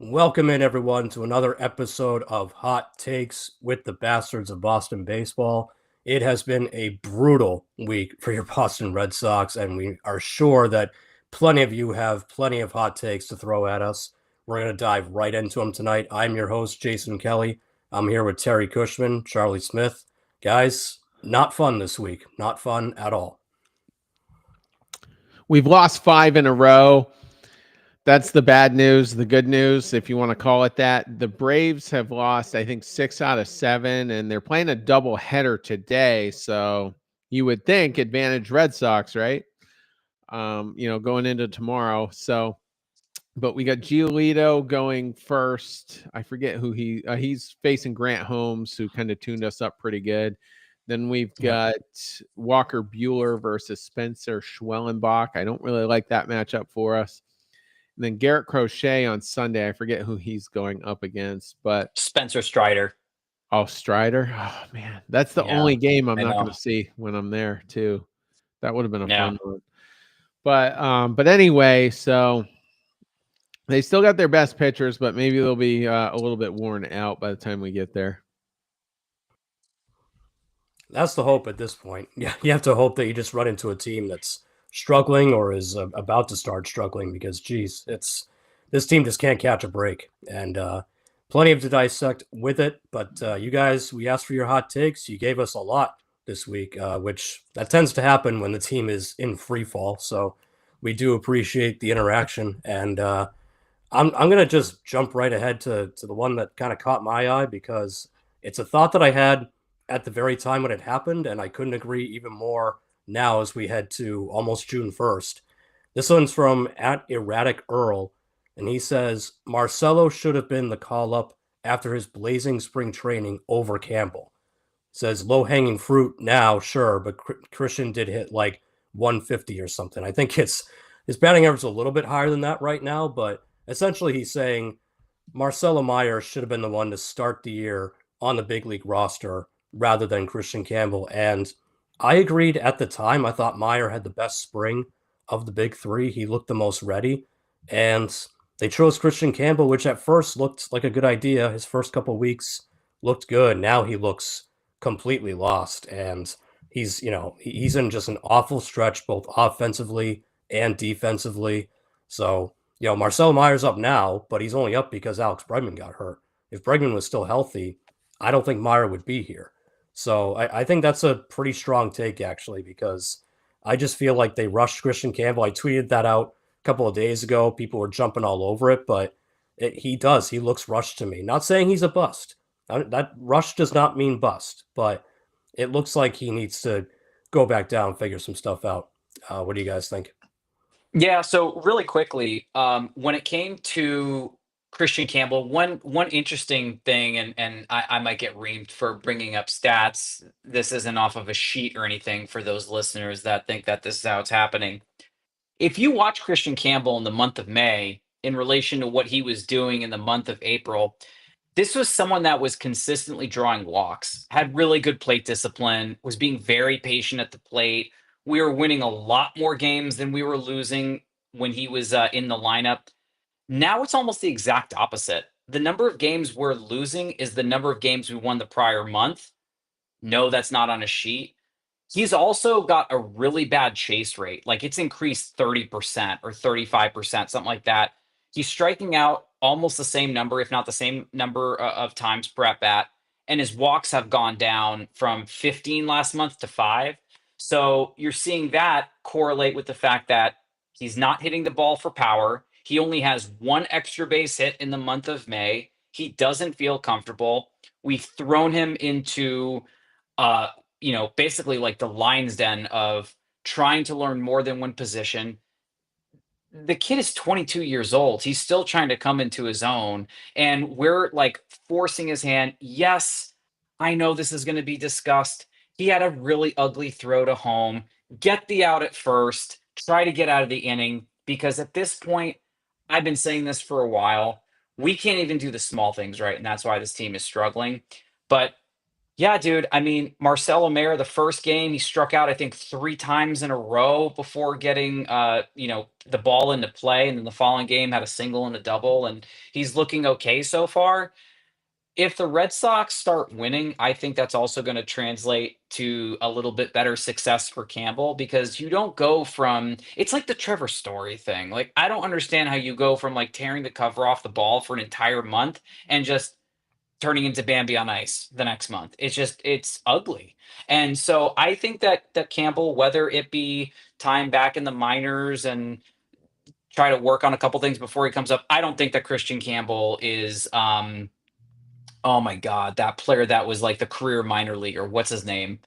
Welcome in, everyone, to another episode of Hot Takes with the Bastards of Boston Baseball. It has been a brutal week for your Boston Red Sox, and we are sure that plenty of you have plenty of hot takes to throw at us. We're going to dive right into them tonight. I'm your host, Jason Kelly. I'm here with Terry Cushman, Charlie Smith. Guys, not fun this week. Not fun at all. We've lost 5 in a row. That's the bad news. The good news, if you want to call it that, the Braves have lost, I think, 6 out of 7, and they're playing a double header today. So you would think advantage Red Sox, right? Going into tomorrow. So, but we got Giolito going first. I forget who he's facing Grant Holmes, who kind of tuned us up pretty good. Then we've got Walker Buehler versus Spencer Schwellenbach. I don't really like that matchup for us. And then Garrett Crochet on Sunday. I forget who he's going up against, but Spencer Strider. Oh, Strider. Oh man, that's the only game I'm not going to see when I'm there too. That would have been a fun one. But anyway, so they still got their best pitchers, but maybe they'll be a little bit worn out by the time we get there. That's the hope at this point. Yeah, you have to hope that you just run into a team that's struggling or is about to start struggling because, geez, this team just can't catch a break, and plenty of to dissect with it. But you guys, we asked for your hot takes. You gave us a lot this week, which that tends to happen when the team is in free fall. So we do appreciate the interaction, and I'm gonna just jump right ahead to the one that kind of caught my eye because it's a thought that I had at the very time when it happened, and I couldn't agree even more now as we head to almost June 1st. This one's from at Erratic Earl, and he says Marcelo should have been the call up after his blazing spring training over Campbell. Says low hanging fruit now, sure, but Christian did hit like 150 or something. I think his batting average is a little bit higher than that right now, but essentially he's saying Marcelo Meyer should have been the one to start the year on the big league roster rather than Christian Campbell. And I agreed at the time. I thought Meyer had the best spring of the big three. He looked the most ready. And they chose Christian Campbell, which at first looked like a good idea. His first couple weeks looked good. Now he looks completely lost. And he's in just an awful stretch, both offensively and defensively. So, Marcelo Meyer's up now, but he's only up because Alex Bregman got hurt. If Bregman was still healthy, I don't think Meyer would be here. So I think that's a pretty strong take, actually, because I just feel like they rushed Christian Campbell. I tweeted that out a couple of days ago. People were jumping all over it, but he does. He looks rushed to me. Not saying he's a bust. That rush does not mean bust, but it looks like he needs to go back down and figure some stuff out. What do you guys think? Yeah, so really quickly, when it came to Christian Campbell, one interesting thing, and I might get reamed for bringing up stats. This isn't off of a sheet or anything for those listeners that think that this is how it's happening. If you watch Christian Campbell in the month of May in relation to what he was doing in the month of April, this was someone that was consistently drawing walks, had really good plate discipline, was being very patient at the plate. We were winning a lot more games than we were losing when he was in the lineup. Now it's almost the exact opposite. The number of games we're losing is the number of games we won the prior month. No, that's not on a sheet. He's also got a really bad chase rate. Like it's increased 30% or 35%, something like that. He's striking out almost the same number, if not the same number of times per at bat. And his walks have gone down from 15 last month to 5. So you're seeing that correlate with the fact that he's not hitting the ball for power. He only has one extra base hit in the month of May. He doesn't feel comfortable. We've thrown him into basically like the lion's den of trying to learn more than one position. The kid is 22 years old. He's still trying to come into his own. And we're like forcing his hand. Yes, I know this is going to be discussed. He had a really ugly throw to home. Get the out at first. Try to get out of the inning. Because at this point, I've been saying this for a while. We can't even do the small things right. And that's why this team is struggling. But Yeah, dude. I mean, Marcelo Mayer, the first game, he struck out, I think, 3 times in a row before getting, the ball into play. And then the following game had a single and a double, and he's looking okay so far. If the Red Sox start winning, I think that's also going to translate to a little bit better success for Campbell, because you don't go from, it's like the Trevor Story thing. Like, I don't understand how you go from like tearing the cover off the ball for an entire month and just turning into Bambi on ice the next month. It's ugly. And so I think that Campbell, whether it be time back in the minors and try to work on a couple things before he comes up, I don't think that Christian Campbell is oh my god, that player that was like the career minor leaguer, what's his name?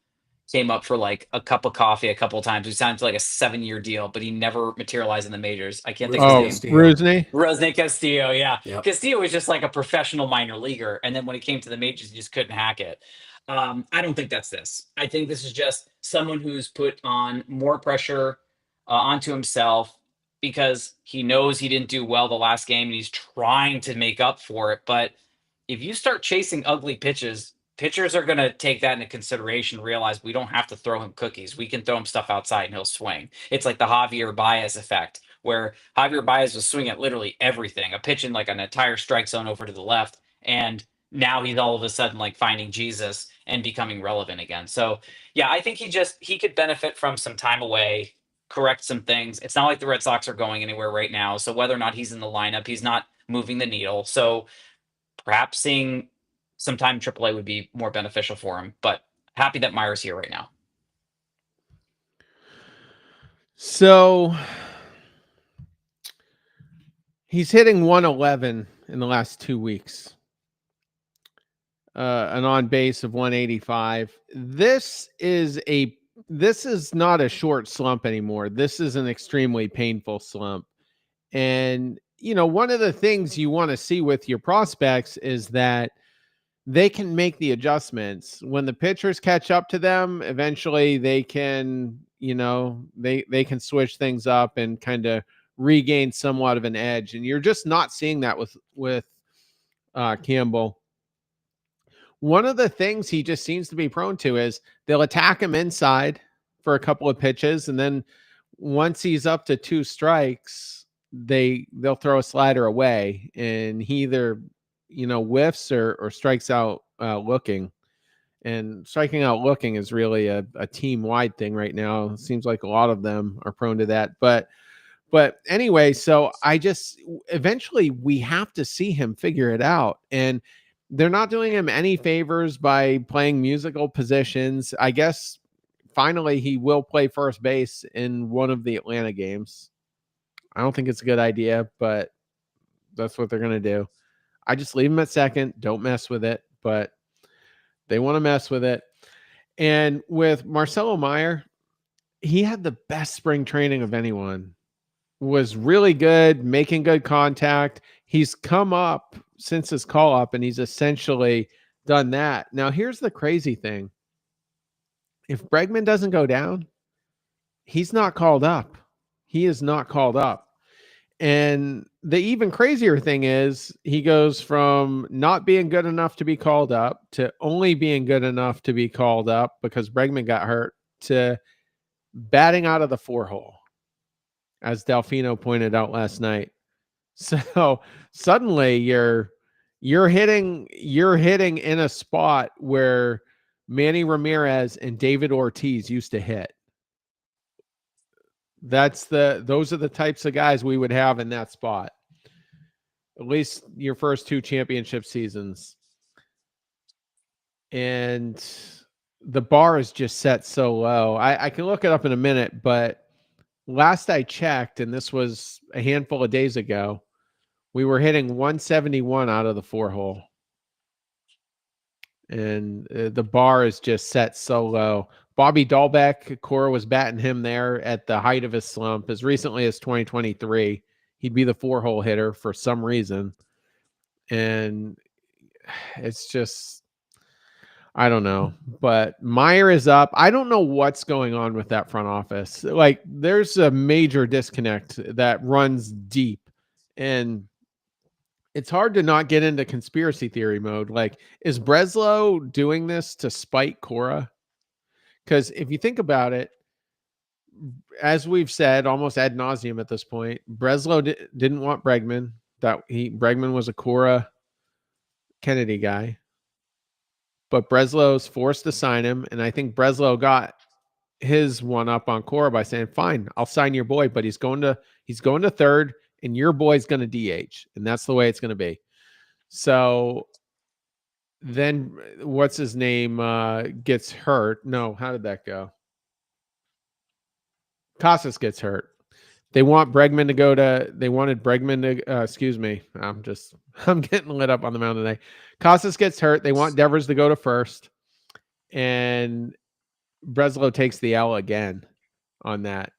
Came up for like a cup of coffee a couple times. He signed to like a 7-year deal, but he never materialized in the majors. I can't think of his Rusney Oh, name. Castillo. Rusney. Rosne Castillo, yeah. Yep. Castillo was just like a professional minor leaguer, and then when he came to the majors, he just couldn't hack it. I don't think that's this. I think this is just someone who's put on more pressure onto himself because he knows he didn't do well the last game, and he's trying to make up for it. But if you start chasing ugly pitches, pitchers are going to take that into consideration, realize we don't have to throw him cookies. We can throw him stuff outside and he'll swing. It's like the Javier Baez effect, where Javier Baez was swinging at literally everything, a pitch in like an entire strike zone over to the left. And now he's all of a sudden like finding Jesus and becoming relevant again. So yeah, I think he could benefit from some time away, correct some things. It's not like the Red Sox are going anywhere right now. So whether or not he's in the lineup, he's not moving the needle. So perhaps seeing some time in AAA would be more beneficial for him. But happy that Meyer's here right now. So he's hitting 111 in the last 2 weeks. An on base of 185. This is not a short slump anymore. This is an extremely painful slump. And one of the things you want to see with your prospects is that they can make the adjustments. When the pitchers catch up to them, eventually they can, they can switch things up and kind of regain somewhat of an edge. And you're just not seeing that with Campbell. One of the things he just seems to be prone to is they'll attack him inside for a couple of pitches, and then once he's up to 2 strikes, they'll throw a slider away, and he either whiffs or strikes out looking. And striking out looking is really a team-wide thing right now. It seems like a lot of them are prone to that. But anyway, so eventually we have to see him figure it out. And they're not doing him any favors by playing musical positions. I guess finally he will play first base in one of the Atlanta games. I don't think it's a good idea, but that's what they're going to do. I just leave him at second. Don't mess with it, but they want to mess with it. And with Marcelo Mayer, he had the best spring training of anyone. Was really good, making good contact. He's come up since his call up, and he's essentially done that. Now, here's the crazy thing. If Bregman doesn't go down, he's not called up. He is not called up. And the even crazier thing is he goes from not being good enough to be called up to only being good enough to be called up because Bregman got hurt to batting out of the 4-hole, as Delfino pointed out last night. So suddenly you're hitting in a spot where Manny Ramirez and David Ortiz used to hit. Those are the types of guys we would have in that spot. At least your first 2 championship seasons. And the bar is just set so low. I can look it up in a minute, but last I checked, and this was a handful of days ago, we were hitting 171 out of the 4-hole. And the bar is just set so low. Bobby Dahlbeck, Cora was batting him there at the height of his slump as recently as 2023. He'd be the 4-hole hitter for some reason. And it's just, I don't know. But Meyer is up. I don't know what's going on with that front office. Like, there's a major disconnect that runs deep. And it's hard to not get into conspiracy theory mode. Like, is Breslow doing this to spite Cora? Because if you think about it, as we've said almost ad nauseum at this point, Breslow didn't want Bregman. Bregman was a Cora Kennedy guy, but Breslow's forced to sign him, and I think Breslow got his one up on Cora by saying, "Fine, I'll sign your boy, but he's going to third, and your boy's going to DH, and that's the way it's going to be." So then, what's his name gets hurt? No, how did that go? Casas gets hurt. They wanted Bregman to, excuse me. I'm getting lit up on the mound today. Casas gets hurt. They want Devers to go to first. And Breslow takes the L again on that.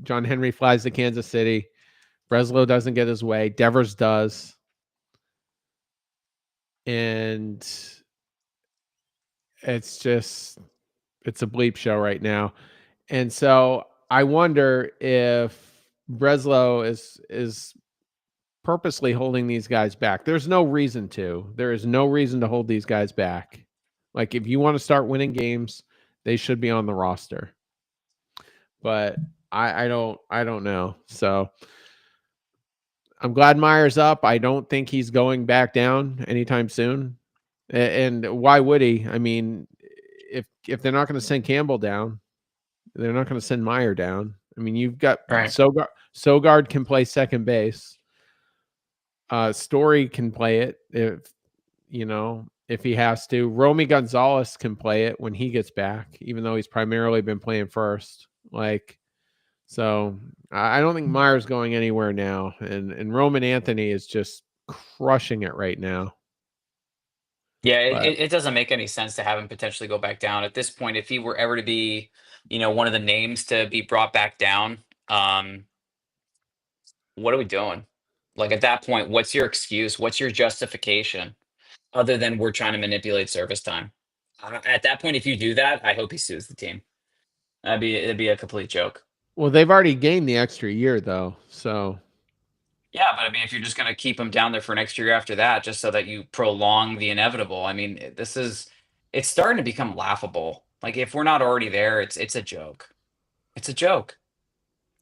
John Henry flies to Kansas City. Breslow doesn't get his way. Devers does. And it's a bleep show right now. And so I wonder if Breslow is purposely holding these guys back. There's no reason to. There is no reason to hold these guys back. Like, if you want to start winning games, they should be on the roster. But I don't know. So I'm glad Meyer's up. I don't think he's going back down anytime soon. And why would he? I mean, if they're not going to send Campbell down, they're not going to send Meyer down. I mean, you've got Right. Sogard can play second base. Story can play it if he has to. Romy Gonzalez can play it when he gets back, even though he's primarily been playing first. So I don't think Meyer's going anywhere now, and Roman Anthony is just crushing it right now. Yeah, it doesn't make any sense to have him potentially go back down at this point. If he were ever to be, one of the names to be brought back down, what are we doing? Like, at that point, what's your excuse? What's your justification other than we're trying to manipulate service time? At that point, if you do that, I hope he sues the team. It'd be a complete joke. Well, they've already gained the extra year though, so Yeah, but I mean, if you're just going to keep him down there for an extra year after that, just so that you prolong the inevitable, I mean, it's starting to become laughable. Like, if we're not already there, it's a joke. It's a joke.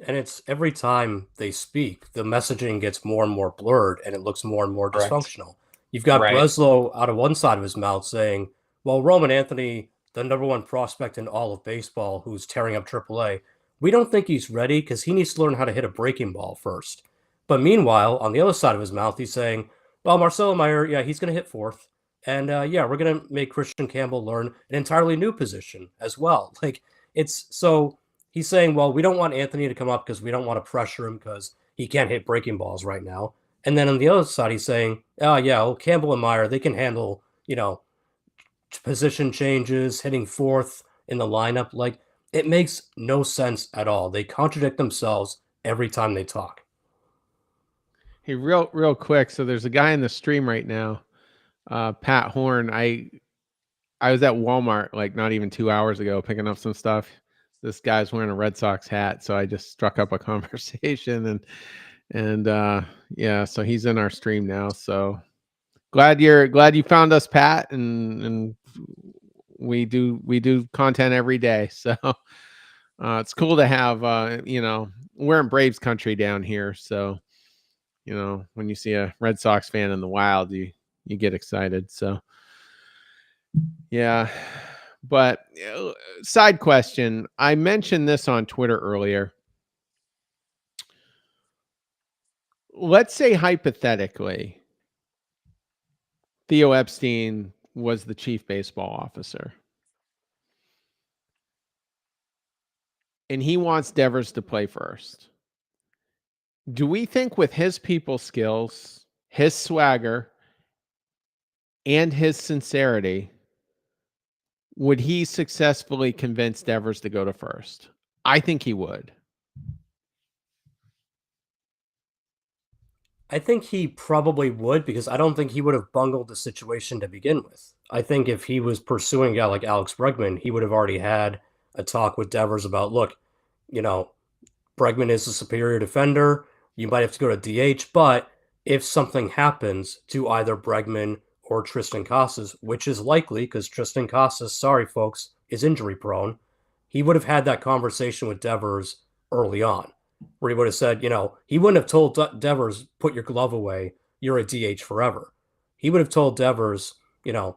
And it's every time they speak, the messaging gets more and more blurred and it looks more and more Correct. dysfunctional. You've got Right. Breslow out of one side of his mouth saying, well, Roman Anthony, the number one prospect in all of baseball who's tearing up AAA, we don't think he's ready because he needs to learn how to hit a breaking ball first. But meanwhile, on the other side of his mouth, he's saying, well, Marcelo Meyer, yeah, he's going to hit fourth. And yeah, we're going to make Christian Campbell learn an entirely new position as well. It's so he's saying, well, we don't want Anthony to come up because we don't want to pressure him because he can't hit breaking balls right now. And then on the other side, he's saying, oh, yeah, well, Campbell and Meyer, they can handle, position changes, hitting fourth in the lineup. Like, it makes no sense at all. They contradict themselves every time they talk. hey, real quick. So there's a guy in the stream right now, Pat Horn. I was at Walmart like not even 2 hours ago picking up some stuff. This guy's wearing a Red Sox hat, so I just struck up a conversation and yeah, so he's in our stream now. So glad you found us, Pat, and we do content every day. So it's cool to have we're in Braves country down here, so when you see a Red Sox fan in the wild, you get excited. So yeah. But side question, I mentioned this on Twitter earlier. Let's say hypothetically, Theo Epstein was the chief baseball officer. And he wants Devers to play first. Do we think with his people skills, his swagger, and his sincerity, would he successfully convince Devers to go to first? I think he would. I think he probably would because I don't think he would have bungled the situation to begin with. I think if he was pursuing a guy like Alex Bregman, he would have already had a talk with Devers about, look, Bregman is a superior defender. You might have to go to DH, but if something happens to either Bregman or Tristan Casas, which is likely because Tristan Casas, sorry folks, is injury prone, he would have had that conversation with Devers early on, where he would have said, he wouldn't have told Devers, put your glove away, you're a DH forever. He would have told Devers, you're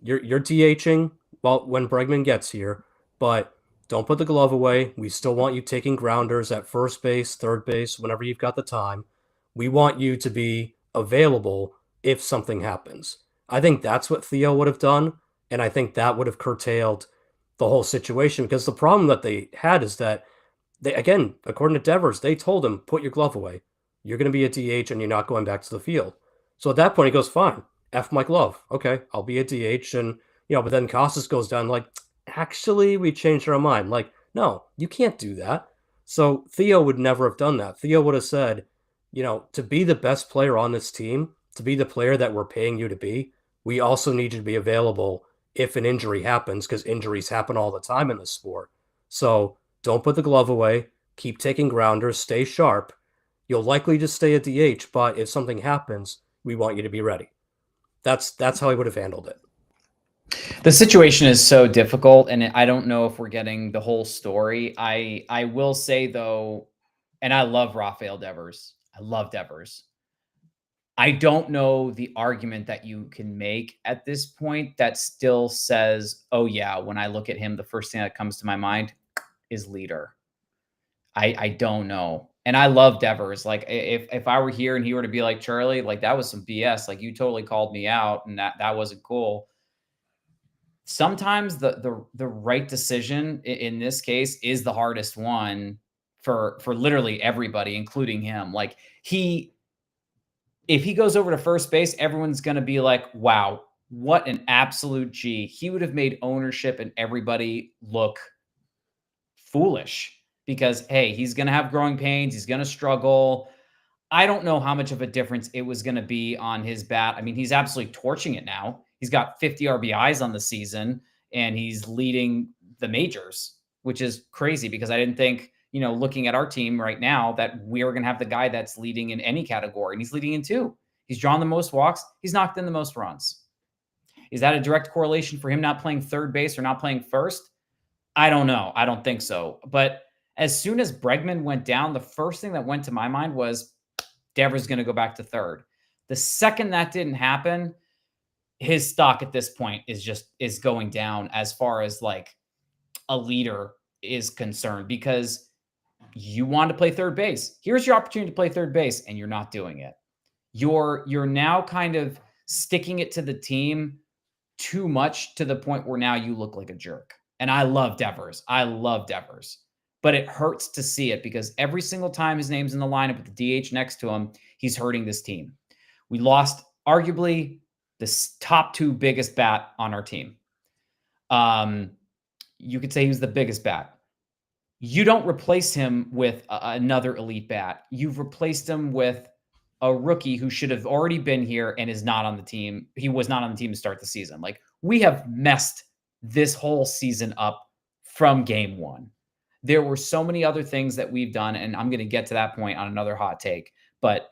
DHing when Bregman gets here, but don't put the glove away. We still want you taking grounders at first base, third base, whenever you've got the time. We want you to be available if something happens. I think that's what Theo would have done, and I think that would have curtailed the whole situation because the problem that they had is that they, again, according to Devers, they told him, put your glove away. You're going to be a DH and you're not going back to the field. So at that point, he goes, fine, F my glove. Okay, I'll be a DH. And, but then Costas goes down like, actually, we changed our mind. Like, no, you can't do that. So Theo would never have done that. Theo would have said, to be the best player on this team, to be the player that we're paying you to be, we also need you to be available if an injury happens, because injuries happen all the time in the sport. So don't put the glove away. Keep taking grounders. Stay sharp. You'll likely just stay at DH, but if something happens, we want you to be ready. That's how he would have handled it. The situation is so difficult, and I don't know if we're getting the whole story. I will say, though, and I love Rafael Devers. I love Devers. I don't know the argument that you can make at this point that still says, oh, yeah, when I look at him, the first thing that comes to my mind is leader. I don't know. And I love Devers. Like, if I were here and he were to be like, Charlie, like, that was some BS. Like, you totally called me out, and that wasn't cool. Sometimes the right decision in this case is the hardest one for literally everybody, including him. Like, if he goes over to first base, everyone's going to be like, wow, what an absolute G. He would have made ownership and everybody look foolish because, hey, he's going to have growing pains. He's going to struggle. I don't know how much of a difference it was going to be on his bat. I mean, he's absolutely torching it now. He's got 50 RBIs on the season and he's leading the majors, which is crazy because I didn't think, looking at our team right now, that we are going to have the guy that's leading in any category, and he's leading in 2. He's drawn the most walks. He's knocked in the most runs. Is that a direct correlation for him not playing third base or not playing first? I don't know. I don't think so. But as soon as Bregman went down, the first thing that went to my mind was Devers going to go back to third. The second that didn't happen, his stock at this point is going down as far as like a leader is concerned, because you want to play third base. Here's your opportunity to play third base, and you're not doing it. You're now kind of sticking it to the team too much to the point where now you look like a jerk. And I love Devers. But it hurts to see it because every single time his name's in the lineup with the DH next to him, he's hurting this team. We lost arguably the top 2 biggest bat on our team. You could say he was the biggest bat. You don't replace him with another elite bat. You've replaced him with a rookie who should have already been here and is not on the team. He was not on the team to start the season. Like, we have messed this whole season up from game 1. There were so many other things that we've done, and I'm going to get to that point on another hot take. But,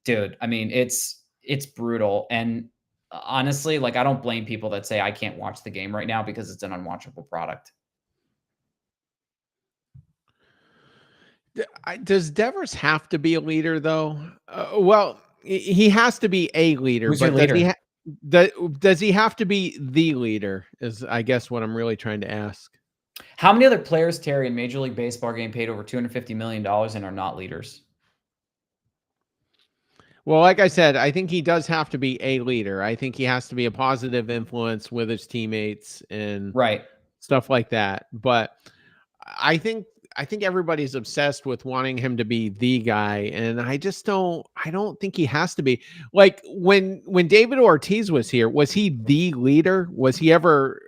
dude, I mean, it's brutal. And honestly, like, I don't blame people that say I can't watch the game right now because it's an unwatchable product. Does Devers have to be a leader, though? Well, he has to be a leader. Who's but your leader? Does he have to be the leader is, I guess, what I'm really trying to ask. How many other players, Terry, in Major League Baseball getting paid over $250 million and are not leaders? Well, like I said, I think he does have to be a leader. I think he has to be a positive influence with his teammates and stuff like that. But I think everybody's obsessed with wanting him to be the guy, and I don't think he has to be. Like, when David Ortiz was here, was he the leader? Was he ever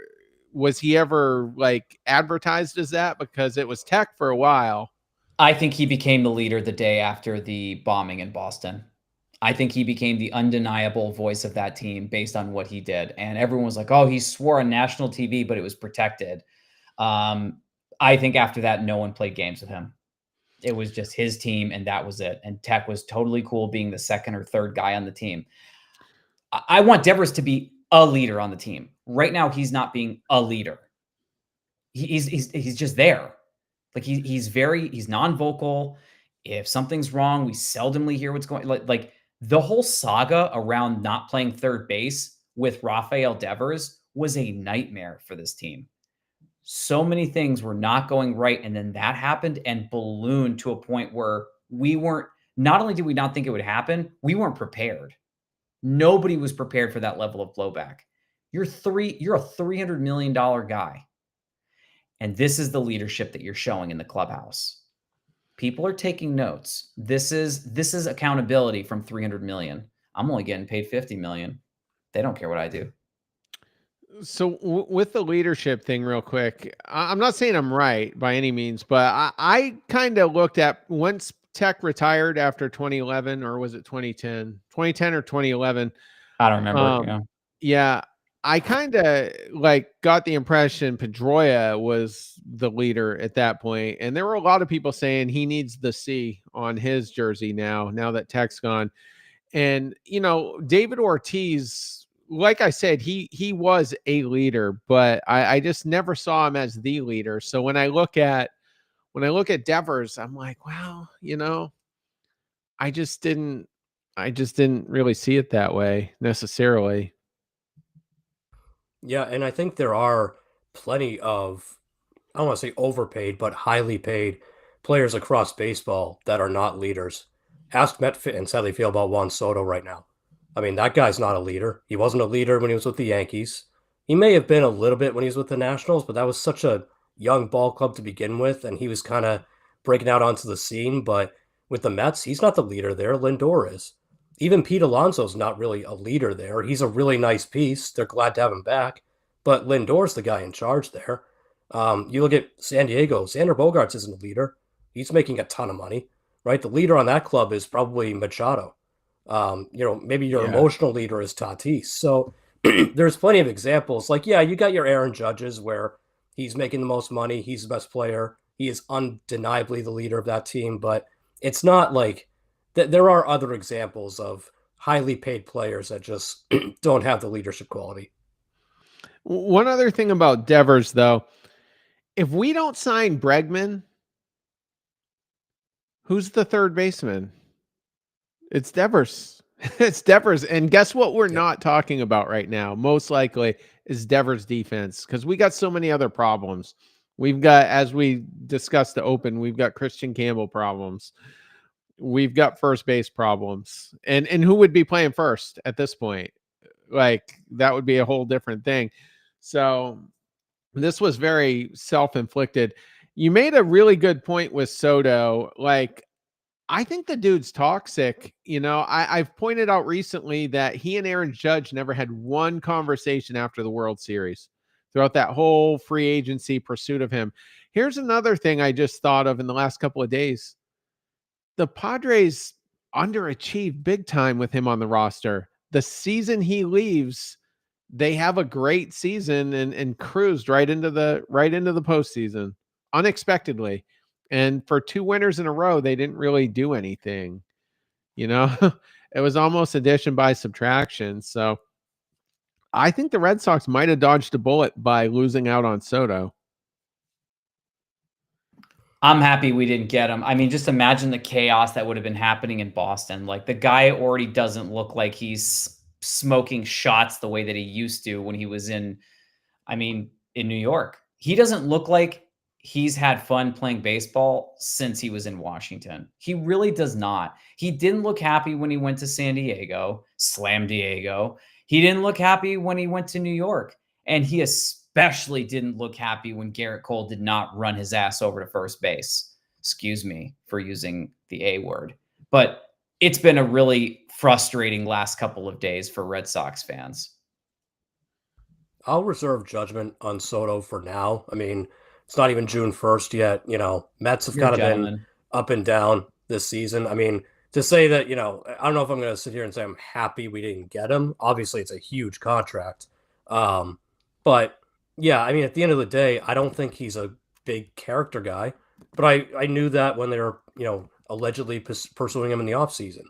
like advertised as that? Because it was Tech for a while. I think he became the leader the day after the bombing in Boston. I think he became the undeniable voice of that team based on what he did. And everyone was like, oh, he swore on national TV, but it was protected. I think after that, no one played games with him. It was just his team, and that was it. And Tech was totally cool being the second or third guy on the team. I want Devers to be a leader on the team. Right now, he's not being a leader. He's just there. Like he's non-vocal. If something's wrong, we seldomly hear what's going. Like the whole saga around not playing third base with Rafael Devers was a nightmare for this team. So many things were not going right, and then that happened and ballooned to a point where we weren't. Not only did we not think it would happen, we weren't prepared. Nobody was prepared for that level of blowback. You're a $300 million guy. And this is the leadership that you're showing in the clubhouse. People are taking notes. This is accountability from 300 million. I'm only getting paid 50 million. They don't care what I do. So with the leadership thing real quick, I'm not saying I'm right by any means, but I kind of looked at once Tech retired after 2011, or was it 2010? 2010 or 2011. I don't remember. Yeah. I kind of like got the impression Pedroia was the leader at that point. And there were a lot of people saying he needs the C on his jersey now that Tech's gone. And, David Ortiz, like I said, he was a leader, but I just never saw him as the leader. So when I look at Devers, I'm like, wow, I just didn't really see it that way necessarily. Yeah, and I think there are plenty of, I don't want to say overpaid, but highly paid players across baseball that are not leaders. Ask Met fans how they feel about Juan Soto right now. I mean, that guy's not a leader. He wasn't a leader when he was with the Yankees. He may have been a little bit when he was with the Nationals, but that was such a young ball club to begin with, and he was kind of breaking out onto the scene. But with the Mets, he's not the leader there. Lindor is. Even Pete Alonso's not really a leader there. He's a really nice piece. They're glad to have him back. But Lindor's the guy in charge there. You look at San Diego. Xander Bogaerts isn't a leader. He's making a ton of money, right? The leader on that club is probably Machado. Maybe your emotional leader is Tatis. So there's plenty of examples. Like, yeah, you got your Aaron Judges where he's making the most money. He's the best player. He is undeniably the leader of that team. But it's not like there are other examples of highly paid players that just don't have the leadership quality. One other thing about Devers, though, if we don't sign Bregman, who's the third baseman? It's Devers. It's Devers. And guess what we're not talking about right now? Most likely is Devers' defense, because we got so many other problems. We've got, as we discussed to open, we've got Christian Campbell problems. We've got first base problems. And who would be playing first at this point? Like, that would be a whole different thing. So this was very self-inflicted. You made a really good point with Soto. Like, I think the dude's toxic. I've pointed out recently that he and Aaron Judge never had one conversation after the World Series throughout that whole free agency pursuit of him. Here's another thing I just thought of in the last couple of days. The Padres underachieved big time with him on the roster. The season he leaves, they have a great season and cruised right into the postseason unexpectedly. And for 2 winners in a row, they didn't really do anything. It was almost addition by subtraction. So I think the Red Sox might have dodged a bullet by losing out on Soto. I'm happy we didn't get him. I mean, just imagine the chaos that would have been happening in Boston. Like, the guy already doesn't look like he's smoking shots the way that he used to when he was in New York. He doesn't look like he's had fun playing baseball since he was in Washington. He really does not. He didn't look happy when he went to San Diego, Slam Diego. He didn't look happy when he went to New York. And he especially didn't look happy when Garrett Cole did not run his ass over to first base. Excuse me for using the A word. But it's been a really frustrating last couple of days for Red Sox fans. I'll reserve judgment on Soto for now. I mean, it's not even June 1st yet. Mets have kind of been up and down this season. I mean, to say that, I don't know if I'm going to sit here and say I'm happy we didn't get him. Obviously, it's a huge contract. But yeah, I mean, at the end of the day, I don't think he's a big character guy. But I knew that when they were allegedly pursuing him in the offseason.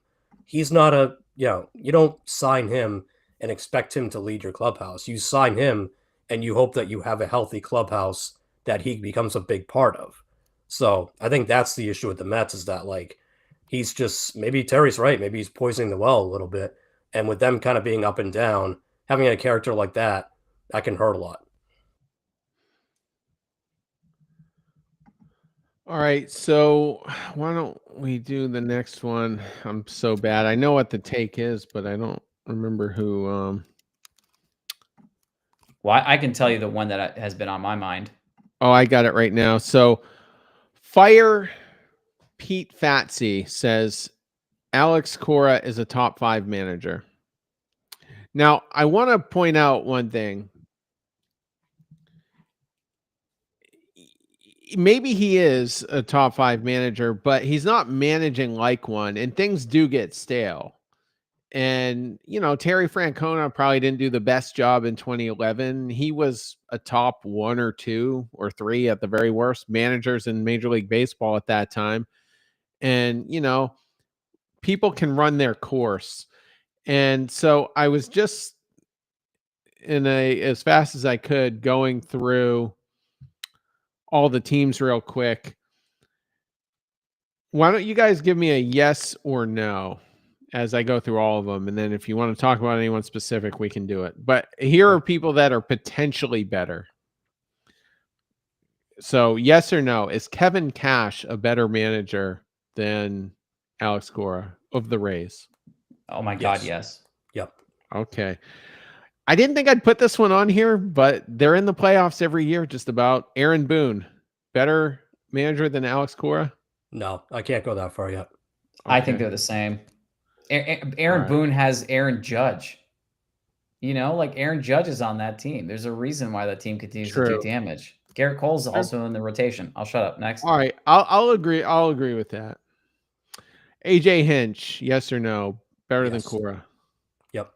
He's not a, you don't sign him and expect him to lead your clubhouse. You sign him and you hope that you have a healthy clubhouse that he becomes a big part of. So I think that's the issue with the Mets is that, like, he's just, maybe Terry's right. Maybe he's poisoning the well a little bit. And with them kind of being up and down, having a character like that can hurt a lot. All right, so why don't we do the next one? I'm so bad. I know what the take is, but I don't remember who. Well, I can tell you the one that has been on my mind. Oh, I got it right now. So, Fire Pete Fatsy says Alex Cora is a top 5 manager. Now, I want to point out one thing. Maybe he is a top 5 manager, but he's not managing like one, and things do get stale. And, Terry Francona probably didn't do the best job in 2011. He was a top 1 or 2 or 3 at the very worst managers in Major League Baseball at that time. And, people can run their course. And so I was just as fast as I could going through all the teams real quick. Why don't you guys give me a yes or no as I go through all of them? And then if you want to talk about anyone specific, we can do it. But here are people that are potentially better. So yes or no, is Kevin Cash a better manager than Alex Cora of the Rays? Oh my God, yes. Yep. Okay. I didn't think I'd put this one on here, but they're in the playoffs every year, just about. Aaron Boone, better manager than Alex Cora? No, I can't go that far yet. I think they're the same. Aaron Boone has Aaron Judge. Like Aaron Judge is on that team. There's a reason why that team continues to do damage. Garrett Cole's also in the rotation. I'll shut up. Next. All right. I'll agree. I'll agree with that. AJ Hinch, yes or no? Better than Cora? Yep.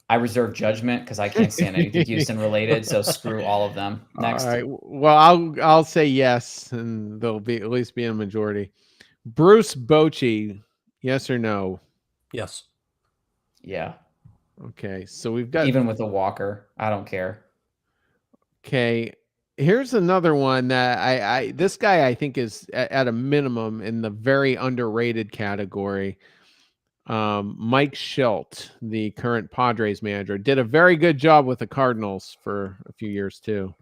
I reserve judgment because I can't stand anything Houston related. So screw all of them. Next. All right. Well, I'll say yes, and there'll be at least be a majority. Bruce Bochy, yes or no? Yes. Yeah. Okay. So we've got, even with a walker, I don't care. Okay. Here's another one that this guy I think is at a minimum in the very underrated category. Mike Schilt, the current Padres manager, did a very good job with the Cardinals for a few years too.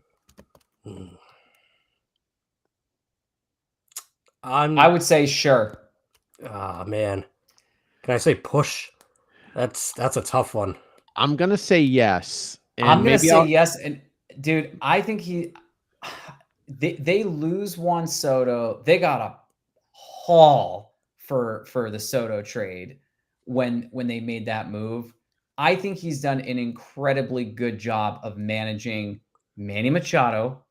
I would say sure. Man. Can I say push? That's a tough one. I'm gonna say yes. And I'm gonna say yes. And dude, I think they lose Juan Soto. They got a haul for the Soto trade when they made that move. I think he's done an incredibly good job of managing Manny Machado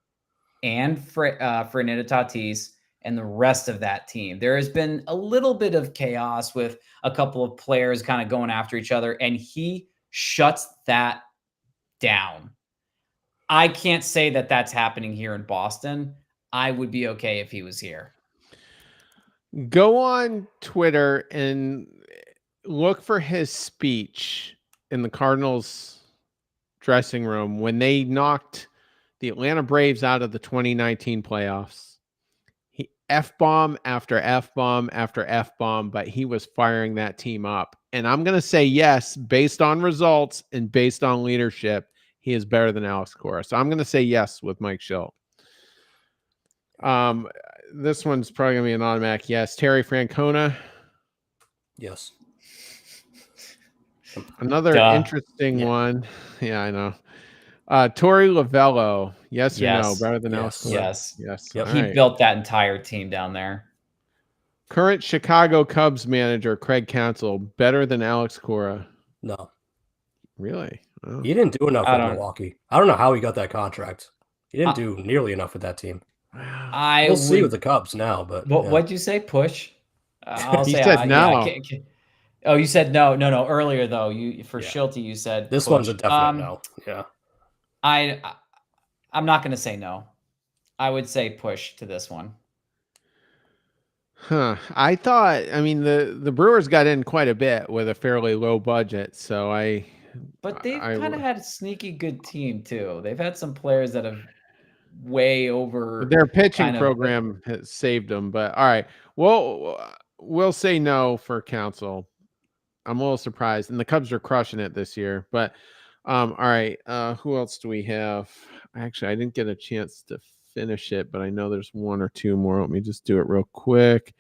and Fernando Tatis and the rest of that team. There has been a little bit of chaos with a couple of players kind of going after each other, and he shuts that down. I can't say that that's happening here in Boston. I would be okay if he was here. Go on Twitter and look for his speech in the Cardinals dressing room when they knocked the Atlanta Braves out of the 2019 playoffs. He F-bomb after F-bomb after F-bomb, but he was firing that team up. And I'm going to say yes, based on results and based on leadership, he is better than Alex Cora. So I'm going to say yes with Mike Schilt. This one's probably going to be an automatic yes. Terry Francona. Yes. Another interesting one. Yeah, I know. Torey Lovello. Yes or no? Better than Alex Cora? Yes. Yep. He built that entire team down there. Current Chicago Cubs manager Craig Counsell. Better than Alex Cora? No. Really? Oh. He didn't do enough with Milwaukee. I don't know how he got that contract. He didn't do nearly enough with that team. We'll see with the Cubs now, but what'd you say? Push? I'll he say said no. Yeah, oh, you said no. Earlier though, for Schilte, you said this push. one's a definite no. Yeah. I'm not going to say no. I would say push to this one. Huh. I mean, the Brewers got in quite a bit with a fairly low budget, so But they've I kind of had a sneaky good team too. They've had some players that have way over their pitching kind of. program has saved them. But all right, well, we'll say no for Council. I'm a little surprised, and the Cubs are crushing it this year. But all right, who else do we have? Actually, I didn't get a chance to finish it, but I know there's one or two more. Let me just do it real quick.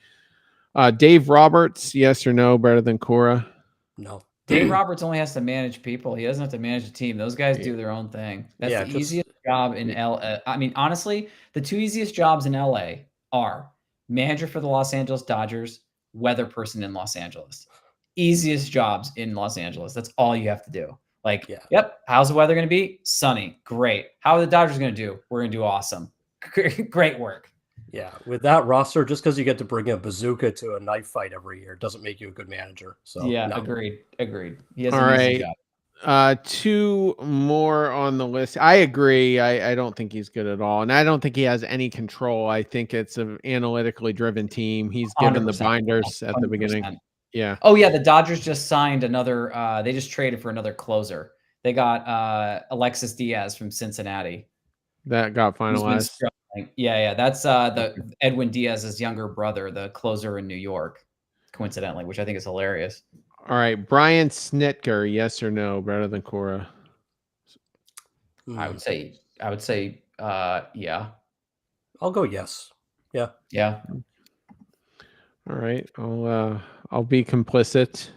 Dave Roberts, yes or no, better than Cora? No. Dave Roberts only has to manage people. He doesn't have to manage a team. Those guys Yeah. do their own thing. That's Yeah, the just- easiest job in LA. I mean, honestly, the two easiest jobs in LA are manager for the Los Angeles Dodgers, weather person in Los Angeles. Easiest jobs in Los Angeles. That's all you have to do. Like, Yeah. yep, how's the weather going to be? Sunny. Great. How are the Dodgers going to do? We're going to do awesome. Great work. Yeah, with that roster, just because you get to bring a bazooka to a knife fight every year doesn't make you a good manager. So Yeah, no. agreed. He has All an easy right. job. Two more on the list. I agree. I don't think he's good at all, and I don't think he has any control. I think it's an analytically driven team. He's given the 100%. binders at the 100%. beginning. Yeah. Oh yeah, the Dodgers just signed another. They just traded for another closer. They got Alexis Diaz from Cincinnati. That got Who's been finalized. struggling. Yeah. That's the Edwin Diaz's younger brother, the closer in New York, coincidentally, which I think is hilarious. All right, Brian Snitker, yes or no, better than Cora? I would say, yeah. I'll go yes. Yeah. Yeah. All right, I'll be complicit.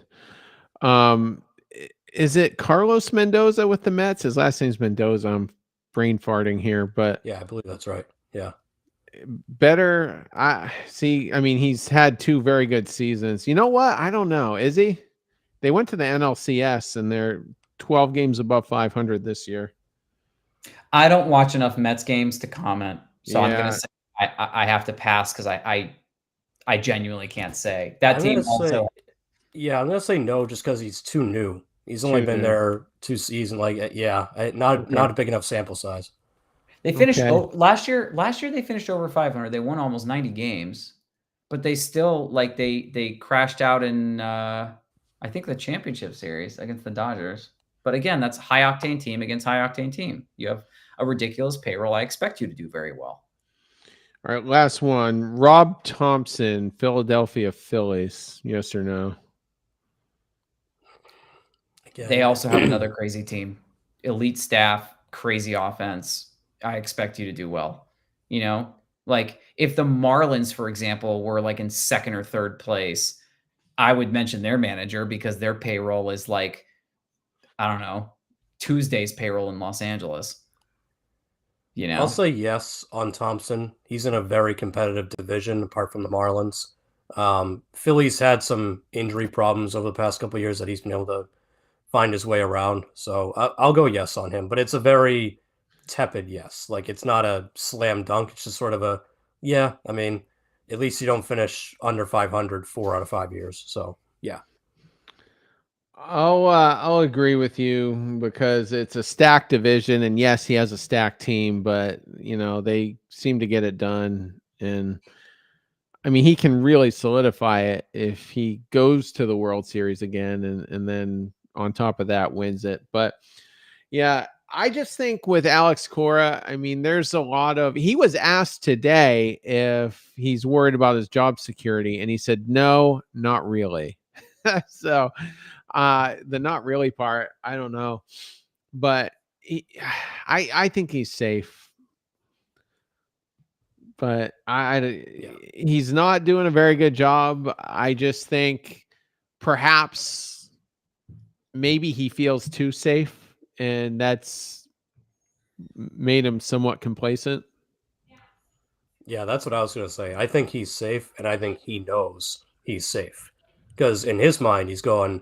Is it Carlos Mendoza with the Mets? His last name's Mendoza. I'm brain farting here, but Yeah, I believe that's right. Yeah. better. I see. I mean, he's had two very good seasons. You know what? I don't know. Is he? They went to the NLCS and they're 12 games above 500 this year. I don't watch enough Mets games to comment, so I'm Yeah. gonna say I have to pass because I genuinely can't say that I'm team gonna also. say, yeah, I'm gonna say no just because he's too new. He's only Too been new. there 2 seasons. Like, yeah, not a big enough sample size. They finished Okay. last year. Last year they finished over 500. They won almost 90 games, but they still they crashed out in I think the championship series against the Dodgers. But again, that's a high octane team against high octane team. You have a ridiculous payroll. I expect you to do very well. All right, last one. Rob Thompson, Philadelphia Phillies. Yes or no? Again, They also have another crazy team, elite staff, crazy offense. I expect you to do well. You know, like if the Marlins, for example, were like in second or third place, I would mention their manager because their payroll is like, I don't know, Tuesday's payroll in Los Angeles. You know, I'll say yes on Thompson. He's in a very competitive division apart from the Marlins. Philly's had some injury problems over the past couple of years that he's been able to find his way around. So I'll go yes on him, but it's a very tepid yes. Like it's not a slam dunk. It's just sort of a yeah. I mean, at least you don't finish under 500 4 out of 5 years. So yeah. I'll agree with you because it's a stacked division, and yes, he has a stacked team, but you know they seem to get it done, and I mean he can really solidify it if he goes to the World Series again, and then on top of that wins it. But yeah, I just think with Alex Cora, I mean, there's a lot of. He was asked today if he's worried about his job security, and he said no, not really. So. The not really part, I don't know, but I think he's safe. But he's not doing a very good job. I just think perhaps maybe he feels too safe, and that's made him somewhat complacent. Yeah, that's what I was going to say. I think he's safe, and I think he knows he's safe. Because in his mind, he's going,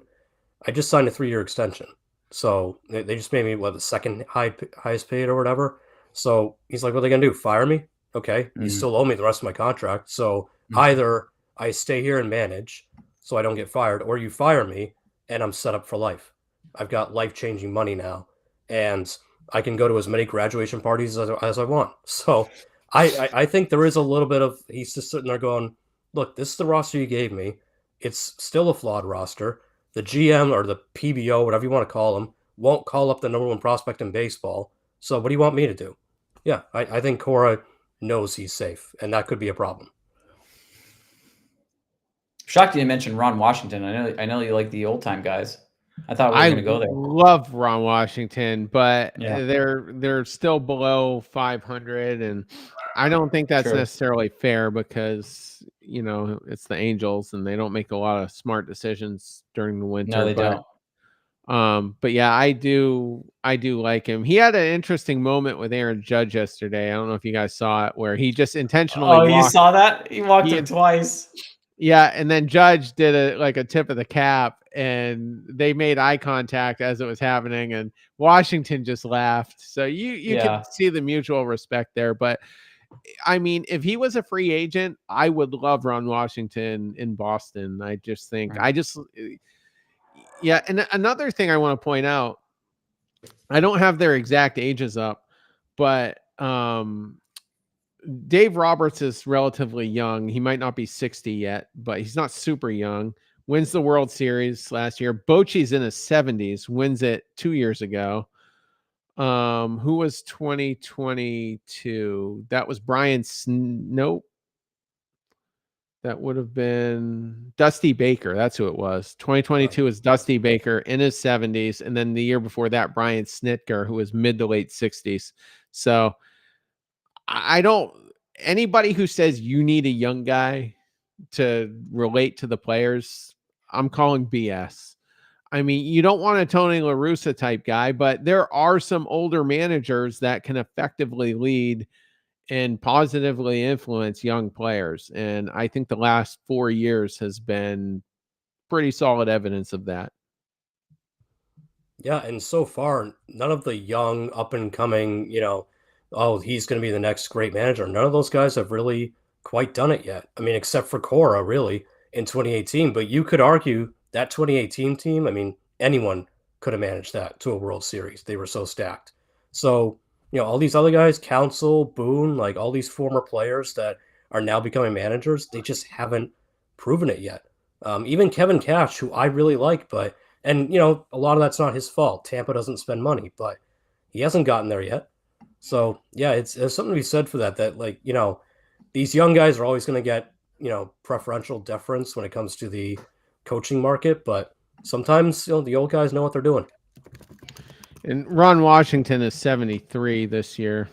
I just signed a 3-year extension. So they just made me, the second highest paid or whatever. So he's like, what are they going to do? Fire me? Okay. You still owe me the rest of my contract. So either I stay here and manage so I don't get fired, or you fire me and I'm set up for life. I've got life-changing money now, and I can go to as many graduation parties as I want. So I think there is a little bit of, he's just sitting there going, look, this is the roster you gave me. It's still a flawed roster. The GM or the PBO, whatever you want to call him, won't call up the number one prospect in baseball. So what do you want me to do? Yeah, I think Cora knows he's safe, and that could be a problem. Shocked you didn't mention Ron Washington. I know you like the old time guys. I thought we were going to go there. Love Ron Washington, but Yeah. they're still below 500, and I don't think that's True. necessarily fair because it's the Angels and they don't make a lot of smart decisions during the winter. No, they don't. But yeah, I do like him. He had an interesting moment with Aaron Judge yesterday. I don't know if you guys saw it, where he just intentionally. Oh, you saw that? He walked him twice. Yeah, and then Judge did a tip of the cap, and they made eye contact as it was happening, and Washington just laughed. So you can see the mutual respect there. But I mean, if he was a free agent, I would love Ron Washington in Boston. I just think yeah. And another thing I want to point out, I don't have their exact ages up, but Dave Roberts is relatively young. He might not be 60 yet, but he's not super young. Wins the World Series last year. Bochy's in his 70s, wins it 2 years ago. Who was 2022? That was Brian Nope. That would have been Dusty Baker. That's who it was. 2022 is Dusty Baker in his 70s. And then the year before that, Brian Snitker, who was mid to late 60s. So I don't, anybody who says you need a young guy to relate to the players, I'm calling BS. I mean, you don't want a Tony La Russa type guy, but there are some older managers that can effectively lead and positively influence young players. And I think the last 4 years has been pretty solid evidence of that. Yeah, and so far, none of the young, up and coming, oh, he's going to be the next great manager. None of those guys have really quite done it yet. I mean, except for Cora, really, in 2018. But you could argue that 2018 team, I mean, anyone could have managed that to a World Series. They were so stacked. So, all these other guys, Council, Boone, like all these former players that are now becoming managers, they just haven't proven it yet. Even Kevin Cash, who I really like, and a lot of that's not his fault. Tampa doesn't spend money, but he hasn't gotten there yet. So yeah, it's something to be said for that. That these young guys are always going to get preferential deference when it comes to the coaching market, but sometimes the old guys know what they're doing. And Ron Washington is 73 this year,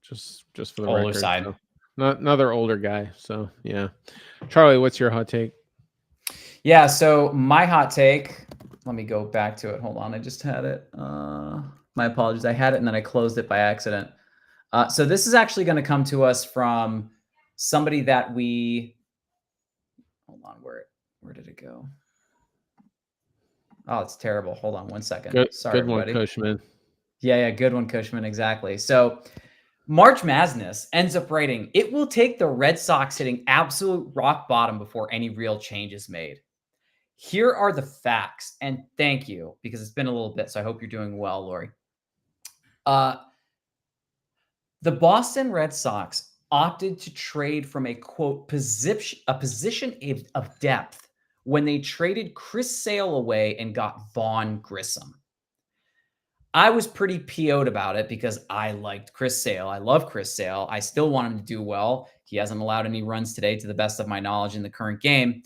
just for the older record. Side. So not another older guy. So yeah, Charlie, what's your hot take? Yeah, so my hot take. Let me go back to it. Hold on, I just had it. My apologies. I had it and then I closed it by accident. So this is actually going to come to us from somebody that we. Hold on, where did it go? Oh, it's terrible. Hold on 1 second. Sorry, good one, everybody. Cushman. Yeah, good one, Cushman. Exactly. So March Madness ends up writing, it will take the Red Sox hitting absolute rock bottom before any real change is made. Here are the facts, and thank you, because it's been a little bit, so I hope you're doing well, Lori. The Boston Red Sox opted to trade from a, quote, position of depth when they traded Chris Sale away and got Vaughn Grissom. I was pretty PO'd about it because I liked Chris Sale. I love Chris Sale. I still want him to do well. He hasn't allowed any runs today, to the best of my knowledge, in the current game.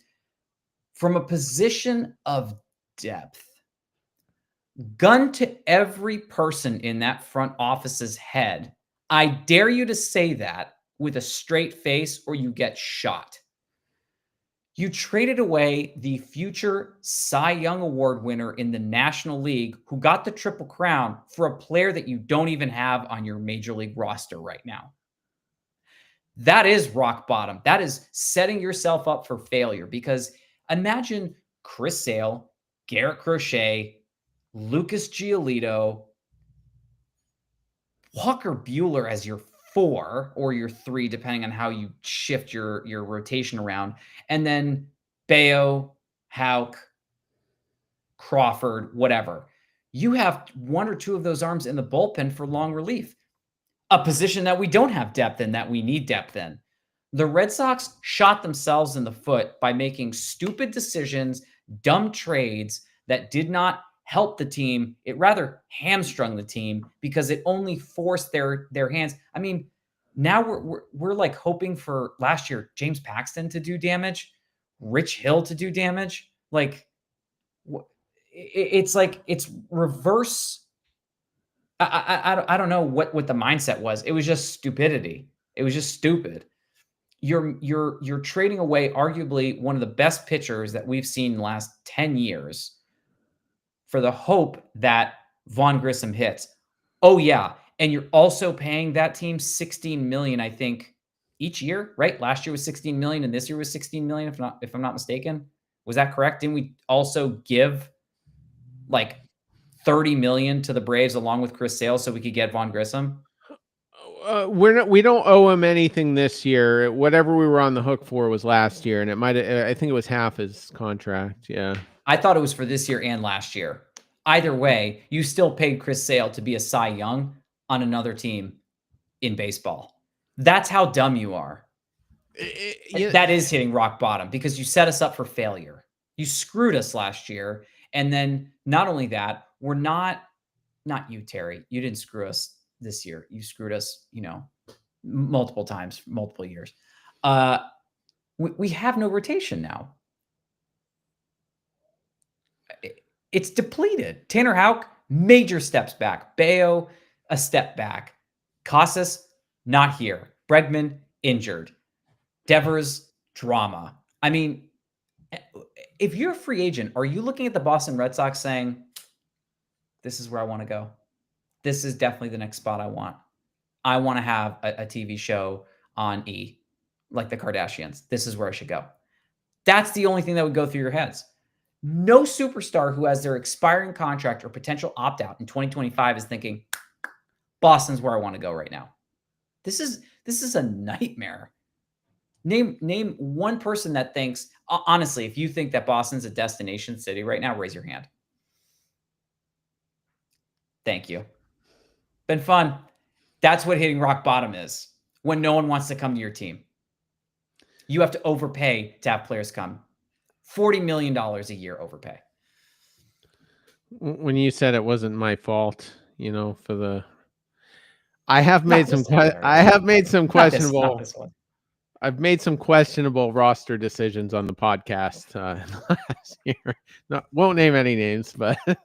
From a position of depth, gun to every person in that front office's head, I dare you to say that with a straight face or you get shot. You traded away the future Cy Young Award winner in the National League who got the Triple Crown for a player that you don't even have on your Major League roster right now. That is rock bottom. That is setting yourself up for failure, because imagine Chris Sale, Garrett Crochet, Lucas Giolito, Walker Buehler as your 4 or your 3, depending on how you shift your rotation around. And then Bayo, Houck, Crawford, whatever. You have 1 or 2 of those arms in the bullpen for long relief. A position that we don't have depth in, that we need depth in. The Red Sox shot themselves in the foot by making stupid decisions, dumb trades that did not help the team. It rather hamstrung the team because it only forced their hands. I mean, now we're like hoping for last year James Paxton to do damage, Rich Hill to do damage. Like it's like it's reverse. I don't know what the mindset was. It was just stupidity. It was just stupid. You're trading away arguably one of the best pitchers that we've seen in the last 10 years for the hope that Vaughn Grissom hits. Oh yeah, and you're also paying that team 16 million, I think, each year, right? Last year was 16 million and this year was 16 million if I'm not mistaken. Was that correct? Didn't we also give like 30 million to the Braves along with Chris Sale so we could get Vaughn Grissom? We don't owe him anything this year. Whatever we were on the hook for was last year, and I think it was half his contract. Yeah. I thought it was for this year and last year. Either way, you still paid Chris Sale to be a Cy Young on another team in baseball. That's how dumb you are. That is hitting rock bottom because you set us up for failure. You screwed us last year. And then not only that, we're not you, Terry. You didn't screw us this year. You screwed us, multiple times, multiple years. We have no rotation now. It's depleted. Tanner Houck, major steps back. Bayo, a step back. Casas, not here. Bregman, injured. Devers, drama. I mean, if you're a free agent, are you looking at the Boston Red Sox saying, this is where I want to go? This is definitely the next spot I want. I want to have a TV show on E, like the Kardashians. This is where I should go. That's the only thing that would go through your heads. No superstar who has their expiring contract or potential opt-out in 2025 is thinking, Boston's where I want to go right now. This is a nightmare. Name one person that thinks, honestly, if you think that Boston's a destination city right now, raise your hand. Thank you. Been fun. That's what hitting rock bottom is. When no one wants to come to your team. You have to overpay to have players come. $40 million a year overpay. When you said it wasn't my fault, I have made some questionable. I've made some questionable roster decisions on the podcast last year. Won't name any names, but a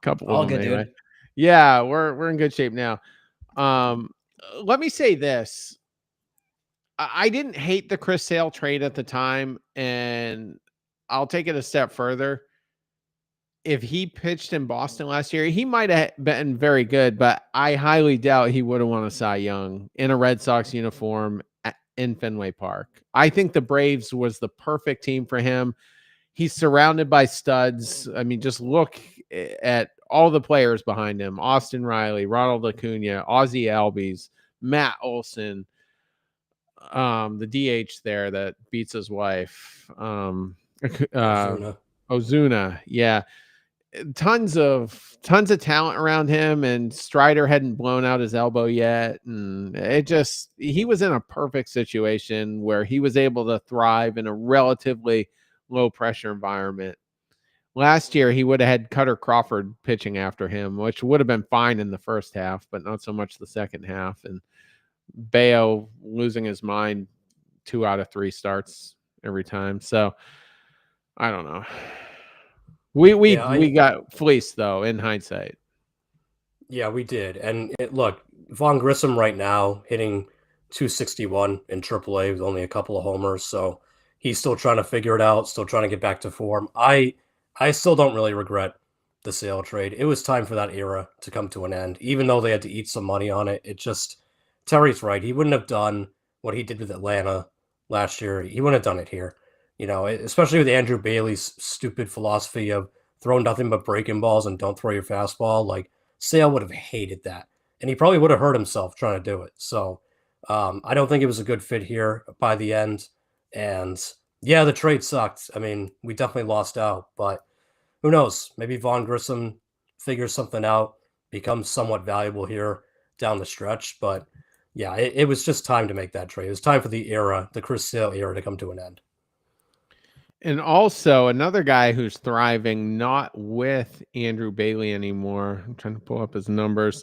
couple all of them good, anyway. Dude. Yeah, we're in good shape now. Let me say this. I didn't hate the Chris Sale trade at the time, and I'll take it a step further. If he pitched in Boston last year, he might have been very good, but I highly doubt he would have won a Cy Young in a Red Sox uniform in Fenway Park. I think the Braves was the perfect team for him. He's surrounded by studs. I mean, just look at all the players behind him. Austin Riley, Ronald Acuna, Ozzie Albies, Matt Olson, the DH there that beats his wife. Ozuna. Yeah. Tons of talent around him, and Strider hadn't blown out his elbow yet. And he was in a perfect situation where he was able to thrive in a relatively low pressure environment. Last year, he would have had Cutter Crawford pitching after him, which would have been fine in the first half, but not so much the second half. And Bayo losing his mind 2 out of 3 starts every time. So I don't know. We got fleeced though in hindsight. Yeah, we did. And look, Vaughn Grissom right now hitting 261 in AAA with only a couple of homers, so he's still trying to figure it out, still trying to get back to form. I still don't really regret the Sale trade. It was time for that era to come to an end, even though they had to eat some money on it. Terry's right. He wouldn't have done what he did with Atlanta last year. He wouldn't have done it here. Especially with Andrew Bailey's stupid philosophy of throw nothing but breaking balls and don't throw your fastball. Like, Sale would have hated that. And he probably would have hurt himself trying to do it. So I don't think it was a good fit here by the end. And yeah, the trade sucked. I mean, we definitely lost out. But who knows? Maybe Vaughn Grissom figures something out, becomes somewhat valuable here down the stretch. But Yeah, it was just time to make that trade. It was time for the Chris Sale era to come to an end. And also another guy who's thriving, not with Andrew Bailey anymore. I'm trying to pull up his numbers.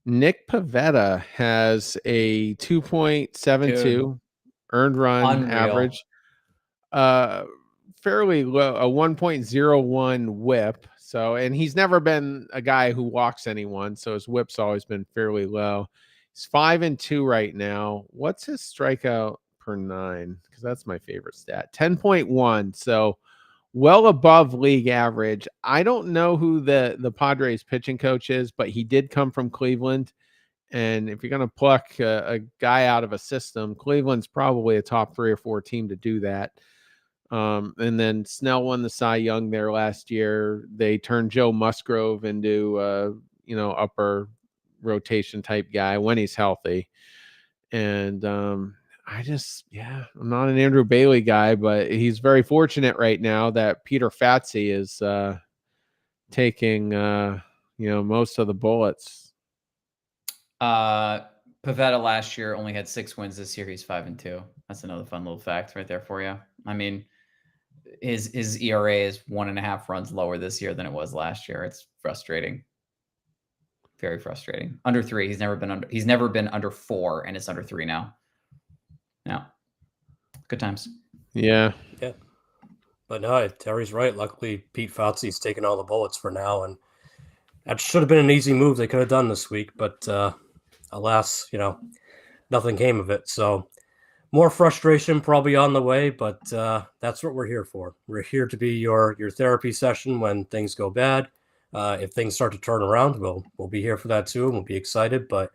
Nick Pivetta has a 2.72 earned run Unreal. average, fairly low, a 1.01 whip. So, and he's never been a guy who walks anyone, so his whip's always been fairly low. He's 5-2 right now. What's his strikeout per 9? Because that's my favorite stat. 10.1. So well above league average. I don't know who the Padres pitching coach is, but he did come from Cleveland. And if you're going to pluck a guy out of a system, Cleveland's probably a top 3 or 4 team to do that. And then Snell won the Cy Young there last year. They turned Joe Musgrove into upper rotation type guy when he's healthy. And I'm not an Andrew Bailey guy, but he's very fortunate right now that Peter Fatsi is taking most of the bullets. Pivetta last year only had 6 wins. This year he's 5-2. That's another fun little fact right there for you. I mean, his ERA is 1.5 runs lower this year than it was last year. It's frustrating. Very frustrating. Under 3. He's never been under 4, and it's under 3 now. Yeah. Good times. Yeah. Yeah. But no, Terry's right. Luckily, Pete Fauci's taken all the bullets for now, and that should have been an easy move they could have done this week. But alas, nothing came of it. So more frustration probably on the way, but that's what we're here for. We're here to be your therapy session when things go bad. If things start to turn around, we'll be here for that too, and we'll be excited, but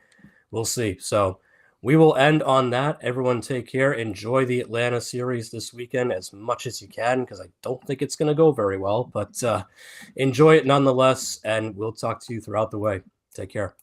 we'll see. So we will end on that. Everyone take care. Enjoy the Atlanta series this weekend as much as you can, because I don't think it's going to go very well, but enjoy it nonetheless, and we'll talk to you throughout the way. Take care.